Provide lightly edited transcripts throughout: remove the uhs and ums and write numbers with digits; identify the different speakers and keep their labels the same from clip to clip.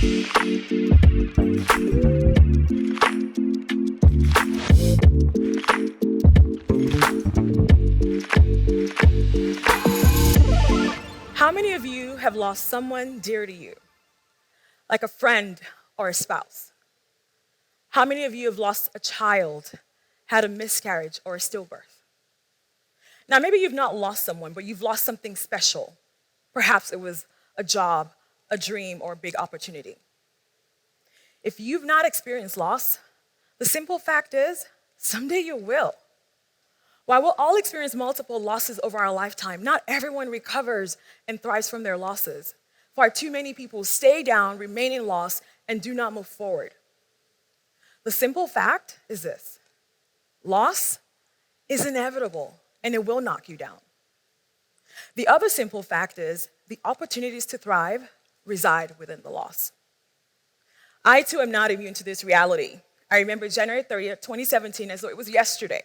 Speaker 1: How many of you have lost someone dear to you, like a friend or a spouse? How many of you have lost a child, had a miscarriage or a stillbirth? Now, maybe you've not lost someone, but you've lost something special. Perhaps it was a job, a dream, or a big opportunity. If you've not experienced loss, the simple fact is, someday you will. While we'll all experience multiple losses over our lifetime, not everyone recovers and thrives from their losses. Far too many people stay down, remain in loss, and do not move forward. The simple fact is this: loss is inevitable, and it will knock you down. The other simple fact is the opportunities to thrive reside within the loss. I too am not immune to this reality. I remember January 30th, 2017, as though it was yesterday.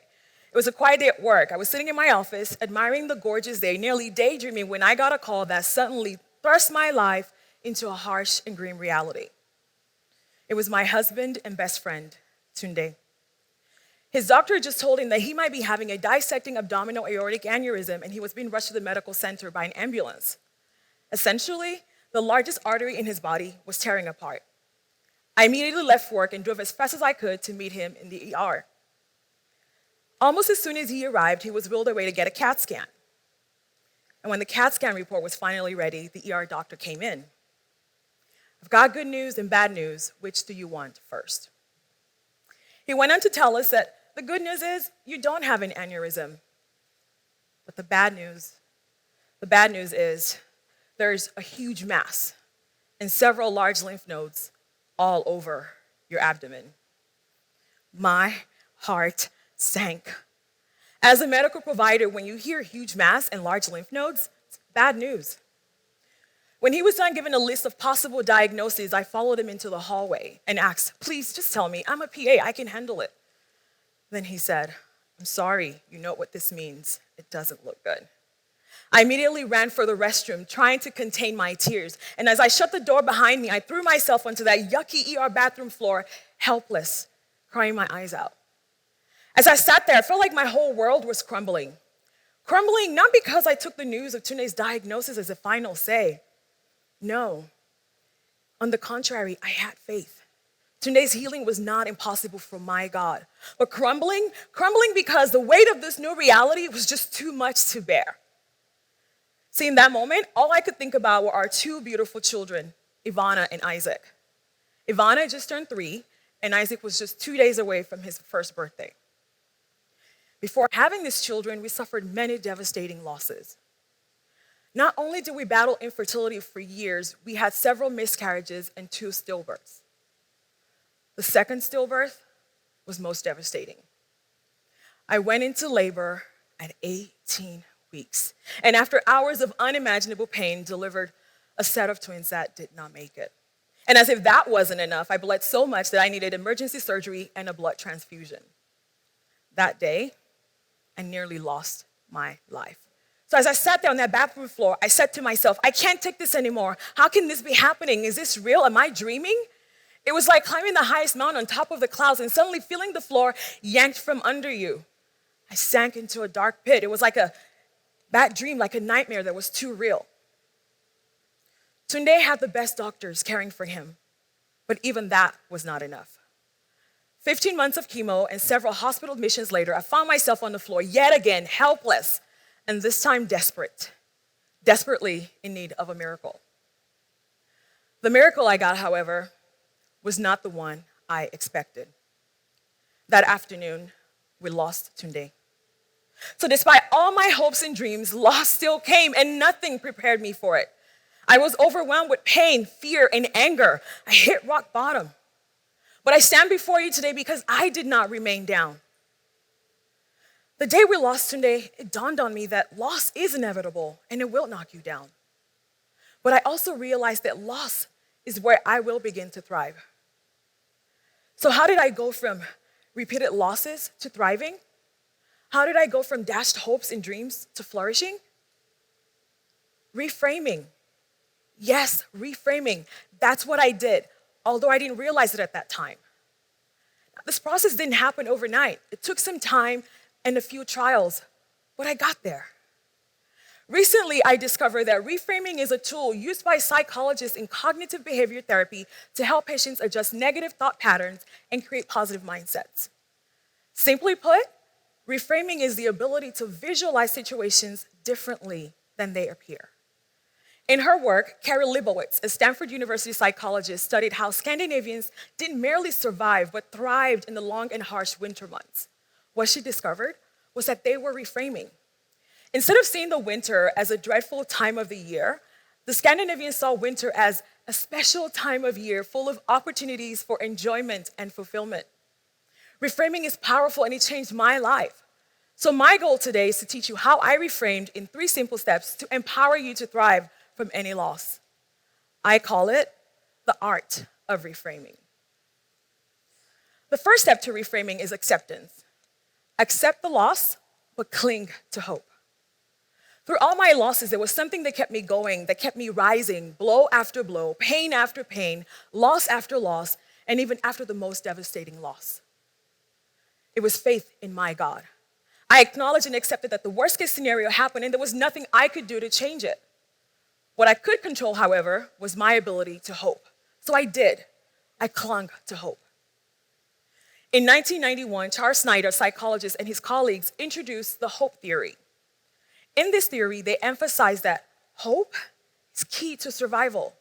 Speaker 1: It was a quiet day at work. I was sitting in my office, admiring the gorgeous day, nearly daydreaming when I got a call that suddenly thrust my life into a harsh and grim reality. It was my husband and best friend, Tunde. His doctor just told him that he might be having a dissecting abdominal aortic aneurysm, and he was being rushed to the medical center by an ambulance. Essentially, the largest artery in his body was tearing apart. I immediately left work and drove as fast as I could to meet him in the ER. Almost as soon as he arrived, he was wheeled away to get a CAT scan. And when the CAT scan report was finally ready, the ER doctor came in. I've got good news and bad news. Which do you want first? He went on to tell us that the good news is you don't have an aneurysm. But the bad news is there's a huge mass and several large lymph nodes all over your abdomen. My heart sank. As a medical provider, when you hear huge mass and large lymph nodes, it's bad news. When he was done giving a list of possible diagnoses, I followed him into the hallway and asked, "Please, just tell me, I'm a PA, I can handle it." Then he said, "I'm sorry, you know what this means. It doesn't look good." I immediately ran for the restroom, trying to contain my tears. And as I shut the door behind me, I threw myself onto that yucky ER bathroom floor, helpless, crying my eyes out. As I sat there, I felt like my whole world was crumbling. Crumbling not because I took the news of Tunde's diagnosis as a final say. No. On the contrary, I had faith. Tunde's healing was not impossible for my God. But crumbling because the weight of this new reality was just too much to bear. See, in that moment, all I could think about were our two beautiful children, Ivana and Isaac. Ivana just turned 3, and Isaac was just 2 days away from his first birthday. Before having these children, we suffered many devastating losses. Not only did we battle infertility for years, we had several miscarriages and 2 stillbirths. The second stillbirth was most devastating. I went into labor at 18 weeks, and after hours of unimaginable pain, delivered a set of twins that did not make it. And as if that wasn't enough, I bled so much that I needed emergency surgery and a blood transfusion. That day, I nearly lost my life. So as I sat there on that bathroom floor, I said to myself, I can't take this anymore. How can this be happening? Is this real? Am I dreaming? It was like climbing the highest mountain on top of the clouds and suddenly feeling the floor yanked from under you. I sank into a dark pit. It was like a bad dream, like a nightmare that was too real. Tunde had the best doctors caring for him, but even that was not enough. 15 months of chemo and several hospital admissions later, I found myself on the floor yet again, helpless, and this time desperately in need of a miracle. The miracle I got, however, was not the one I expected. That afternoon, we lost Tunde. So despite all my hopes and dreams, loss still came and nothing prepared me for it. I was overwhelmed with pain, fear, and anger. I hit rock bottom. But I stand before you today because I did not remain down. The day we lost Tunde, it dawned on me that loss is inevitable and it will knock you down. But I also realized that loss is where I will begin to thrive. So how did I go from repeated losses to thriving? How did I go from dashed hopes and dreams to flourishing? Reframing. Yes, reframing. That's what I did, although I didn't realize it at that time. This process didn't happen overnight. It took some time and a few trials, but I got there. Recently, I discovered that reframing is a tool used by psychologists in cognitive behavior therapy to help patients adjust negative thought patterns and create positive mindsets. Simply put, reframing is the ability to visualize situations differently than they appear. In her work, Carol Leibowitz, a Stanford University psychologist, studied how Scandinavians didn't merely survive, but thrived in the long and harsh winter months. What she discovered was that they were reframing. Instead of seeing the winter as a dreadful time of the year, the Scandinavians saw winter as a special time of year full of opportunities for enjoyment and fulfillment. Reframing is powerful and it changed my life. So my goal today is to teach you how I reframed in 3 simple steps to empower you to thrive from any loss. I call it the art of reframing. The first step to reframing is acceptance. Accept the loss, but cling to hope. Through all my losses, there was something that kept me going, that kept me rising, blow after blow, pain after pain, loss after loss, and even after the most devastating loss. It was faith in my God. I acknowledged and accepted that the worst case scenario happened and there was nothing I could do to change it. What I could control, however, was my ability to hope. So I did. I clung to hope. In 1991, Charles Snyder, a psychologist, and his colleagues introduced the hope theory. In this theory, they emphasized that hope is key to survival.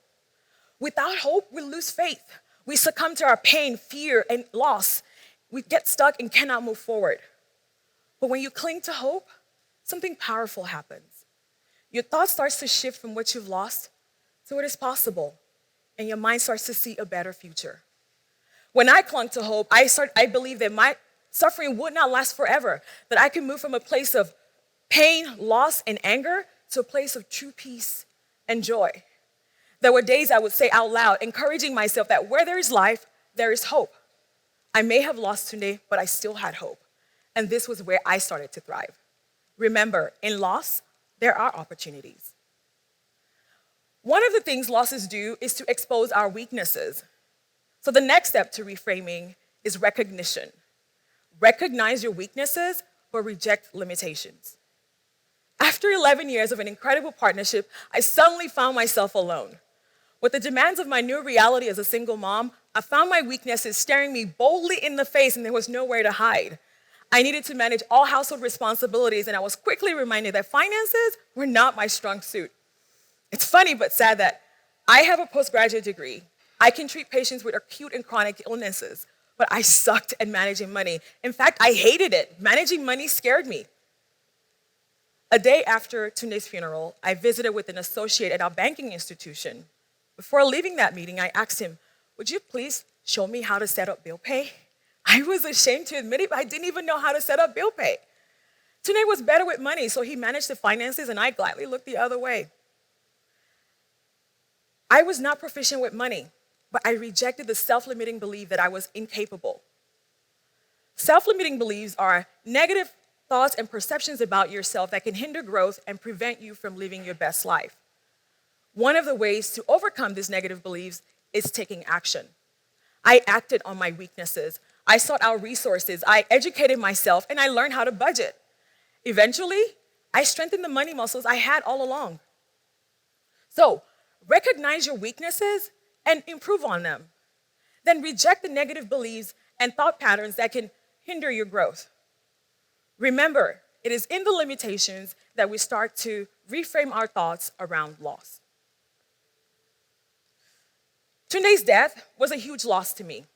Speaker 1: Without hope, we lose faith. We succumb to our pain, fear, and loss. We get stuck and cannot move forward. But when you cling to hope, something powerful happens. Your thought starts to shift from what you've lost to what is possible, and your mind starts to see a better future. When I clung to hope, I believed that my suffering would not last forever, that I could move from a place of pain, loss, and anger to a place of true peace and joy. There were days I would say out loud, encouraging myself that where there is life, there is hope. I may have lost today, but I still had hope. And this was where I started to thrive. Remember, in loss, there are opportunities. One of the things losses do is to expose our weaknesses. So the next step to reframing is recognition. Recognize your weaknesses, but reject limitations. After 11 years of an incredible partnership, I suddenly found myself alone. With the demands of my new reality as a single mom, I found my weaknesses staring me boldly in the face and there was nowhere to hide. I needed to manage all household responsibilities and I was quickly reminded that finances were not my strong suit. It's funny but sad that I have a postgraduate degree. I can treat patients with acute and chronic illnesses, but I sucked at managing money. In fact, I hated it. Managing money scared me. A day after Tunde's funeral, I visited with an associate at our banking institution. Before leaving that meeting, I asked him, "Would you please show me how to set up bill pay?" I was ashamed to admit it, but I didn't even know how to set up bill pay. Tunde was better with money, so he managed the finances, and I gladly looked the other way. I was not proficient with money, but I rejected the self-limiting belief that I was incapable. Self-limiting beliefs are negative thoughts and perceptions about yourself that can hinder growth and prevent you from living your best life. One of the ways to overcome these negative beliefs is taking action. I acted on my weaknesses. I sought out resources. I educated myself, and I learned how to budget. Eventually, I strengthened the money muscles I had all along. So, recognize your weaknesses and improve on them. Then reject the negative beliefs and thought patterns that can hinder your growth. Remember, it is in the limitations that we start to reframe our thoughts around loss. Tunde's death was a huge loss to me.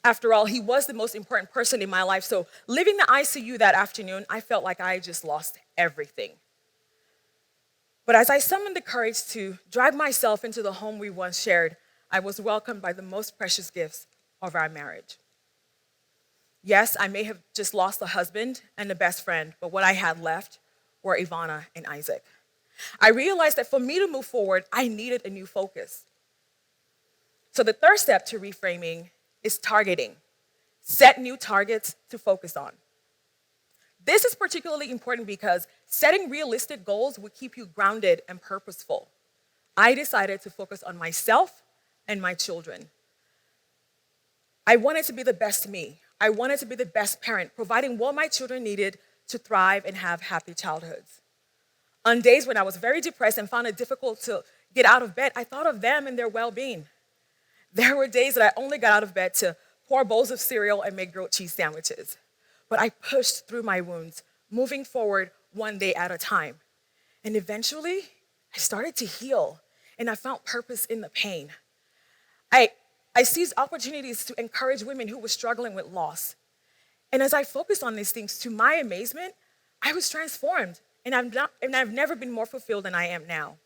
Speaker 1: After all, he was the most important person in my life, so leaving the ICU that afternoon, I felt like I just lost everything. But as I summoned the courage to drag myself into the home we once shared, I was welcomed by the most precious gifts of our marriage. Yes, I may have just lost a husband and a best friend, but what I had left were Ivana and Isaac. I realized that for me to move forward, I needed a new focus. So the third step to reframing is targeting. Set new targets to focus on. This is particularly important because setting realistic goals will keep you grounded and purposeful. I decided to focus on myself and my children. I wanted to be the best me. I wanted to be the best parent, providing what my children needed to thrive and have happy childhoods. On days when I was very depressed and found it difficult to get out of bed, I thought of them and their well-being. There were days that I only got out of bed to pour bowls of cereal and make grilled cheese sandwiches. But I pushed through my wounds, moving forward one day at a time. And eventually, I started to heal, and I found purpose in the pain. I seized opportunities to encourage women who were struggling with loss. And as I focused on these things, to my amazement, I was transformed, and I've never been more fulfilled than I am now.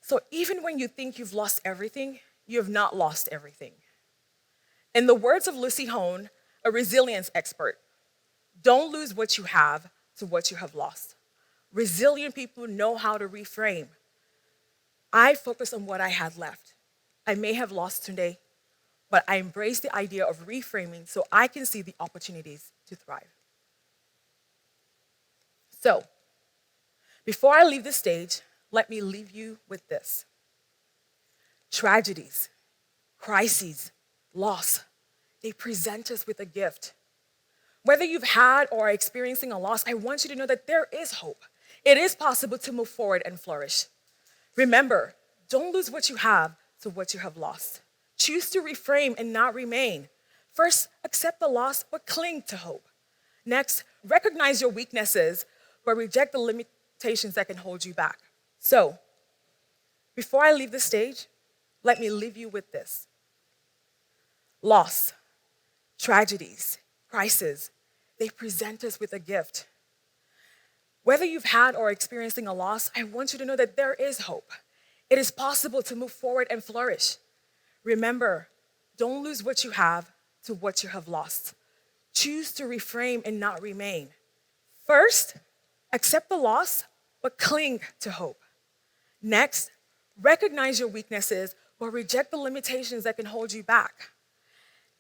Speaker 1: So even when you think you've lost everything, you have not lost everything. In the words of Lucy Hone, a resilience expert, don't lose what you have to what you have lost. Resilient people know how to reframe. I focused on what I had left. I may have lost today, but I embrace the idea of reframing so I can see the opportunities to thrive. So, before I leave the stage, let me leave you with this. Tragedies, crises, loss, they present us with a gift. Whether you've had or are experiencing a loss, I want you to know that there is hope. It is possible to move forward and flourish. Remember, don't lose what you have to what you have lost. Choose to reframe and not remain. First, accept the loss, but cling to hope. Next, recognize your weaknesses, but reject the limitations that can hold you back. So, before I leave the stage, let me leave you with this. Loss, tragedies, crises, they present us with a gift. Whether you've had or are experiencing a loss, I want you to know that there is hope. It is possible to move forward and flourish. Remember, don't lose what you have to what you have lost. Choose to reframe and not remain. First, accept the loss, but cling to hope. Next, recognize your weaknesses, but reject the limitations that can hold you back.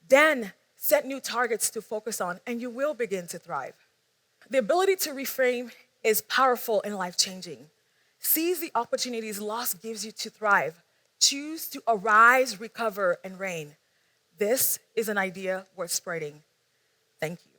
Speaker 1: Then, set new targets to focus on, and you will begin to thrive. The ability to reframe is powerful and life-changing. Seize the opportunities loss gives you to thrive. Choose to arise, recover, and reign. This is an idea worth spreading. Thank you.